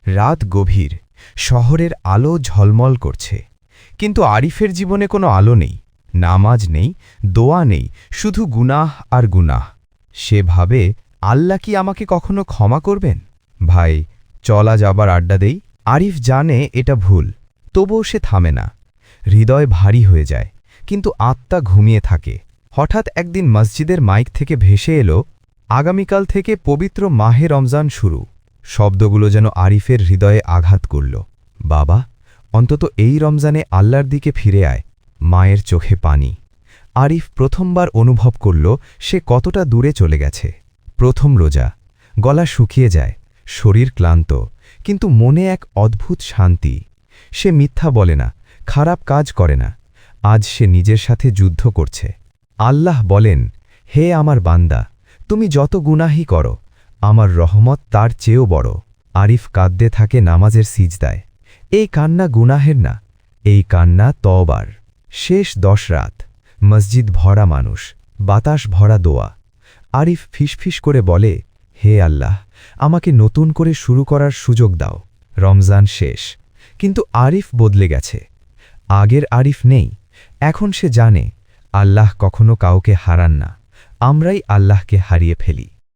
রাত গভীর, শহরের আলো ঝলমল করছে। কিন্তু আরিফের জীবনে কোনো আলো নেই, নামাজ নেই, দোয়া নেই, শুধু গুনাহ আর গুনাহ। সে ভাবে, আল্লাহ কি আমাকে কখনো ক্ষমা করবেন? ভাই, চলা যাবার আড্ডা দেই। আরিফ জানে এটা ভুল, তবুও সে থামে না। হৃদয় ভারী হয়ে যায়, কিন্তু আত্মা ঘুমিয়ে থাকে। হঠাৎ একদিন মসজিদের মাইক থেকে ভেসে এলো, আগামীকাল থেকে পবিত্র মাহে রমজান শুরু। শব্দগুলো যেন আরিফের হৃদয়ে আঘাত করল। বাবা, অন্তত এই রমজানে আল্লাহর দিকে ফিরে আয়। মায়ের চোখে পানি। আরিফ প্রথমবার অনুভব করল সে কতটা দূরে চলে গেছে। প্রথম রোজা, গলা শুকিয়ে যায়, শরীর ক্লান্ত, কিন্তু মনে এক অদ্ভুত শান্তি। সে মিথ্যা বলে না, খারাপ কাজ করে না। আজ সে নিজের সাথে যুদ্ধ করছে। আল্লাহ বলেন, হে আমার বান্দা, তুমি যত গুনাহি করো, আমার রহমত তার চেয়েও বড়। আরিফ কাঁদতে থাকে নামাজের সিজদায়। এই কান্না গুনাহের না, এই কান্না তওবার। শেষ 10 রাত, মসজিদ ভরা মানুষ, বাতাস ভরা দোয়া। আরিফ ফিসফিস করে বলে, হে আল্লাহ, আমাকে নতুন করে শুরু করার সুযোগ দাও। রমজান শেষ, কিন্তু আরিফ বদলে গেছে। আগের আরিফ নেই। এখন সে জানে, আল্লাহ কখনো কাউকে হারান না, আমরাই আল্লাহকে হারিয়ে ফেলি।